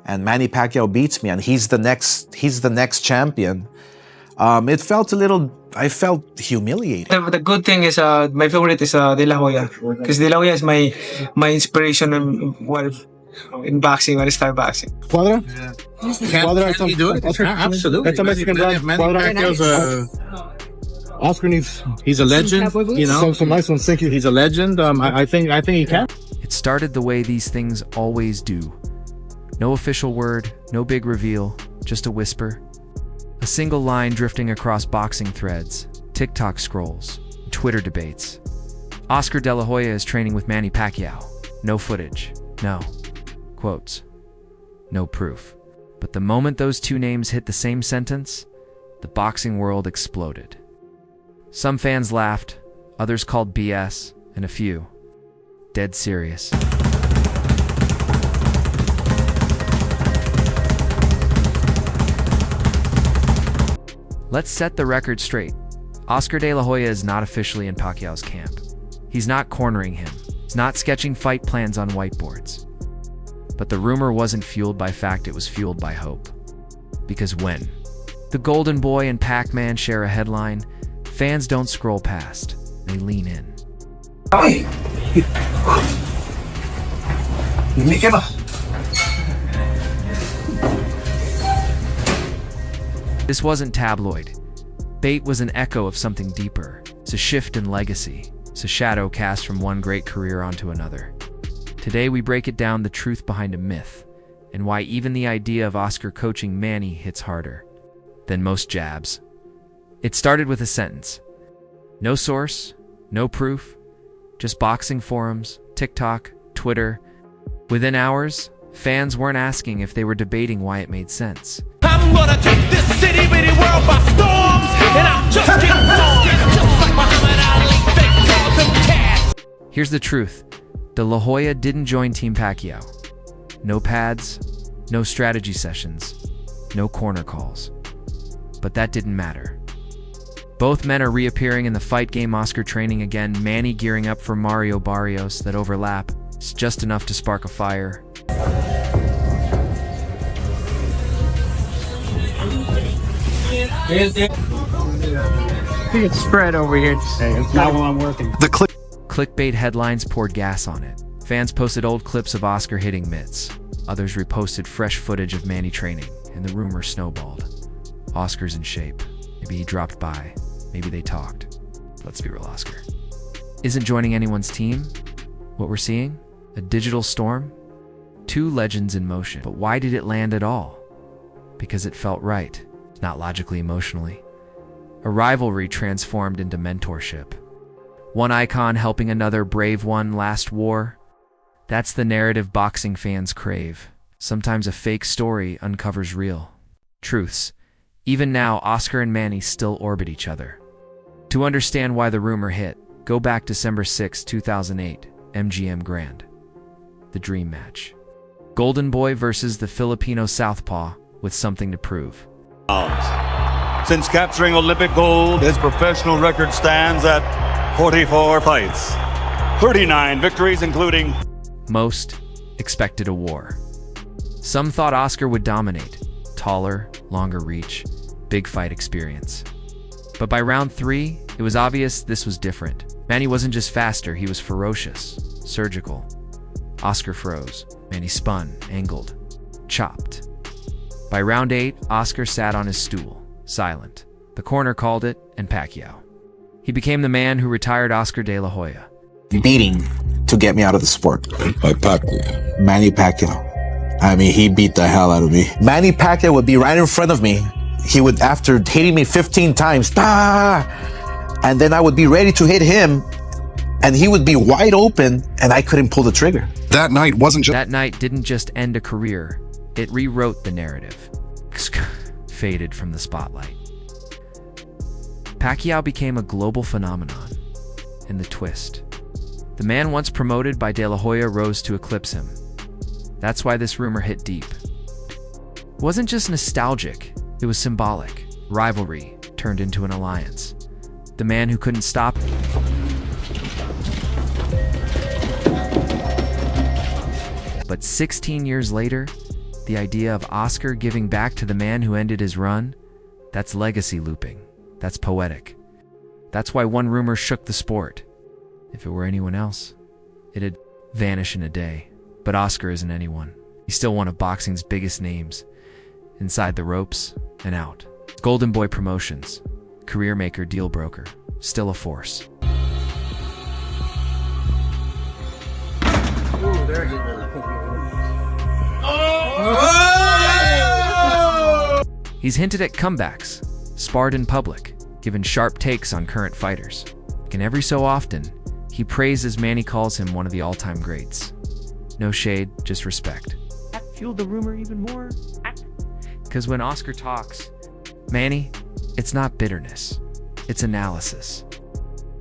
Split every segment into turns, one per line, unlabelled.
and Manny Pacquiao beats me, and he's the next champion. It felt a little. I felt humiliated.
The good thing is, my favorite is De La Hoya, because De La Hoya is my inspiration in boxing when I start boxing.
Cuadra?
Yeah.
Cuadra,
Can do it? Absolutely.
That's a Mexican brand.
Manny Pacquiao's
Oscar needs.
he's a legend. You know,
Some nice ones. Thank you.
he's a legend. I think he can.
It started the way these things always do. No official word, no big reveal, just a whisper. A single line drifting across boxing threads, TikTok scrolls, Twitter debates. Oscar De La Hoya is training with Manny Pacquiao. No footage, no quotes, no proof. But the moment those two names hit the same sentence, the boxing world exploded. Some fans laughed, others called BS, and a few dead serious. Let's set the record straight. Oscar De La Hoya is not officially in Pacquiao's camp. He's not cornering him. He's not sketching fight plans on whiteboards. But the rumor wasn't fueled by fact, it was fueled by hope. Because when the Golden Boy and Pac-Man share a headline, fans don't scroll past, they lean in. This wasn't tabloid. Bait was an echo of something deeper. It's a shift in legacy. It's a shadow cast from one great career onto another. Today we break it down, the truth behind a myth, and why even the idea of Oscar coaching Manny hits harder than most jabs. It started with a sentence. No source, no proof, just boxing forums, TikTok, Twitter. Within hours, fans weren't asking if they were debating why it made sense.
I'm gonna take this city bitty world by storm, and I'm just getting born, just like Muhammad Ali, they called him Cass.
Here's the truth. De La Hoya didn't join Team Pacquiao. No pads, no strategy sessions, no corner calls. But that didn't matter. Both men are reappearing in the fight game, Oscar training again, Manny gearing up for Mario Barrios. That overlap, it's just enough to spark a fire.
I think it's spread over here.
It's not while I'm working.
Clickbait headlines poured gas on it. Fans posted old clips of Oscar hitting mitts. Others reposted fresh footage of Manny training, and the rumor snowballed. Oscar's in shape. Maybe he dropped by. Maybe they talked. Let's be real, Oscar isn't joining anyone's team. What we're seeing? A digital storm? Two legends in motion. But why did it land at all? Because it felt right, not logically, emotionally. A rivalry transformed into mentorship. One icon helping another brave one last war. That's the narrative boxing fans crave. Sometimes a fake story uncovers real truths. Even now, Oscar and Manny still orbit each other. To understand why the rumor hit, go back December 6, 2008, MGM Grand. The dream match. Golden Boy versus the Filipino Southpaw with something to prove.
Since capturing Olympic gold, his professional record stands at 44 fights, 39 victories, including...
Most expected a war. Some thought Oscar would dominate. Taller, longer reach, big fight experience. But by round 3, it was obvious this was different. Manny wasn't just faster, he was ferocious, surgical. Oscar froze. Manny spun, angled, chopped. By round 8, Oscar sat on his stool, silent. The corner called it, and Pacquiao. He became the man who retired Oscar De La Hoya.
Beating to get me out of the sport.
By Pacquiao.
Manny Pacquiao. I mean, he beat the hell out of me. Manny Pacquiao would be right in front of me. He would, after hitting me 15 times, and then I would be ready to hit him, and he would be wide open, and I couldn't pull the trigger.
That night wasn't just...
That night didn't just end a career. It rewrote the narrative. Faded from the spotlight. Pacquiao became a global phenomenon. And the twist. The man once promoted by De La Hoya rose to eclipse him. That's why this rumor hit deep. It wasn't just nostalgic, it was symbolic. Rivalry turned into an alliance. The man who couldn't stop it. But 16 years later, The idea of Oscar giving back to the man who ended his run? That's legacy looping. That's poetic. That's why one rumor shook the sport. If it were anyone else, it'd vanish in a day. But Oscar isn't anyone. He's still one of boxing's biggest names. Inside the ropes and out. Golden Boy Promotions. Career maker, deal broker. Still a force. He's hinted at comebacks, sparred in public, given sharp takes on current fighters. And every so often, he praises Manny, calls him one of the all-time greats. No shade, just respect. That fueled the rumor even more. Because when Oscar talks, Manny, it's not bitterness, it's analysis.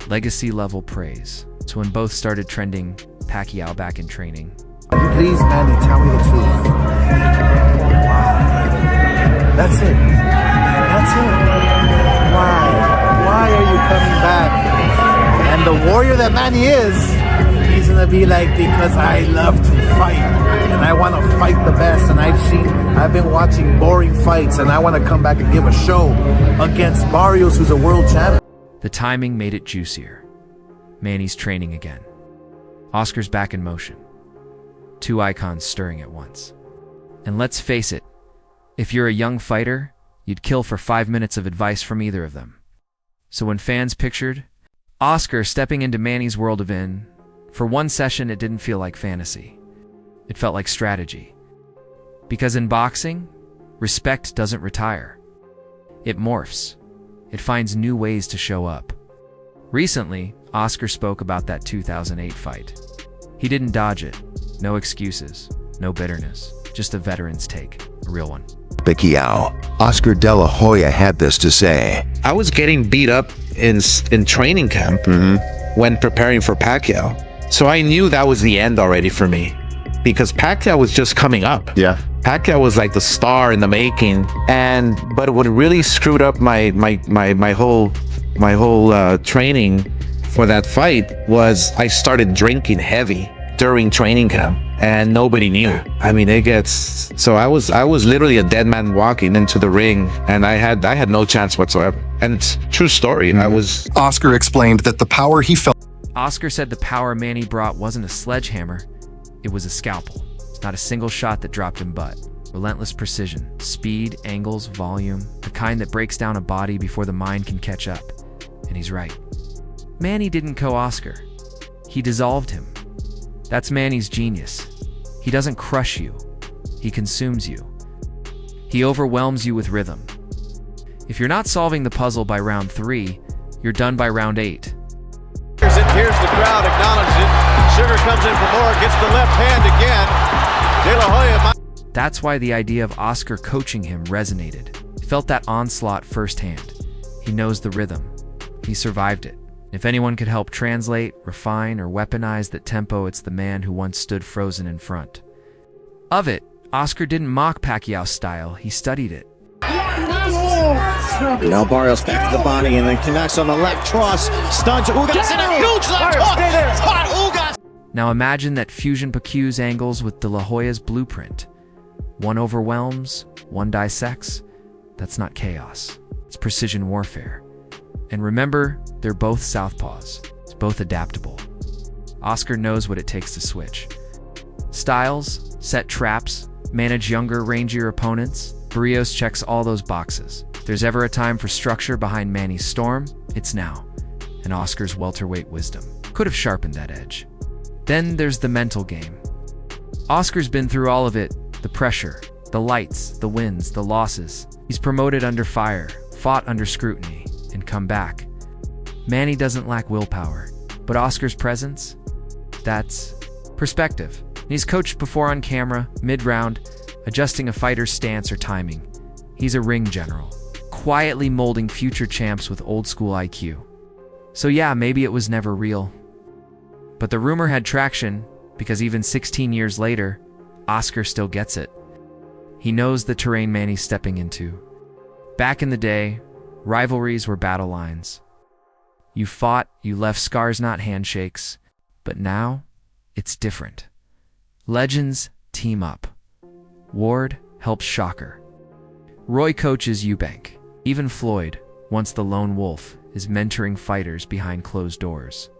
Legacy-level praise. So when both started trending, Pacquiao back in training.
Please, Manny, tell me the truth. That's it. That's it. Why? Why are you coming back? And the warrior that Manny is, he's gonna be like, because I love to fight and I want to fight the best. And I've been watching boring fights and I want to come back and give a show against Barrios, who's a world champion.
The timing made it juicier. Manny's training again. Oscar's back in motion. Two icons stirring at once. And let's face it, if you're a young fighter, you'd kill for 5 minutes of advice from either of them. So when fans pictured Oscar stepping into Manny's world of for one session, it didn't feel like fantasy. It felt like strategy. Because in boxing, respect doesn't retire. It morphs. It finds new ways to show up. Recently, Oscar spoke about that 2008 fight. He didn't dodge it. No excuses, no bitterness, just a veteran's take, a real one.
Pacquiao. Oscar de la Hoya had this to say.
I was getting beat up in training camp when preparing for Pacquiao. So I knew that was the end already for me because Pacquiao was just coming up.
Yeah.
Pacquiao was like the star in the making. But what really screwed up my whole training for that fight was I started drinking heavy during training camp and nobody knew. I mean, so I was literally a dead man walking into the ring and I had no chance whatsoever. And it's a true story.
Oscar explained that the power he felt.
Oscar said the power Manny brought wasn't a sledgehammer, it was a scalpel. It's not a single shot that dropped him but relentless precision, speed, angles, volume, the kind that breaks down a body before the mind can catch up. And he's right. Manny didn't Oscar. He dissolved him. That's Manny's genius. He doesn't crush you. He consumes you. He overwhelms you with rhythm. If you're not solving the puzzle by round 3, you're done by round 8.
Here's the crowd acknowledges it. Sugar comes in for more, gets the left hand again. De La Hoya.
That's why the idea of Oscar coaching him resonated. He felt that onslaught firsthand. He knows the rhythm. He survived it. If anyone could help translate, refine, or weaponize that tempo, it's the man who once stood frozen in front of it. Oscar didn't mock Pacquiao's style, he studied it.
Now Barrios back to the body and then connects on the left cross, stuns Ugas and a huge left hook. Caught Ugas.
Now imagine that fusion Pacquiao's angles with De La Hoya's blueprint. One overwhelms, one dissects. That's not chaos, it's precision warfare. And remember, they're both southpaws. It's both adaptable. Oscar knows what it takes to switch. Styles, set traps, manage younger, rangier opponents. Barrios checks all those boxes. If there's ever a time for structure behind Manny's storm, it's now. And Oscar's welterweight wisdom could have sharpened that edge. Then there's the mental game. Oscar's been through all of it. The pressure, the lights, the wins, the losses. He's promoted under fire, fought under scrutiny, and come back. Manny doesn't lack willpower, but Oscar's presence? That's perspective. He's coached before on camera, mid-round, adjusting a fighter's stance or timing. He's a ring general, quietly molding future champs with old-school IQ. So yeah, maybe it was never real. But the rumor had traction because even 16 years later, Oscar still gets it. He knows the terrain Manny's stepping into. Back in the day, rivalries were battle lines. You fought, you left scars, not handshakes. But now, it's different. Legends team up. Ward helps Shocker. Roy coaches Eubank. Even Floyd, once the lone wolf, is mentoring fighters behind closed doors.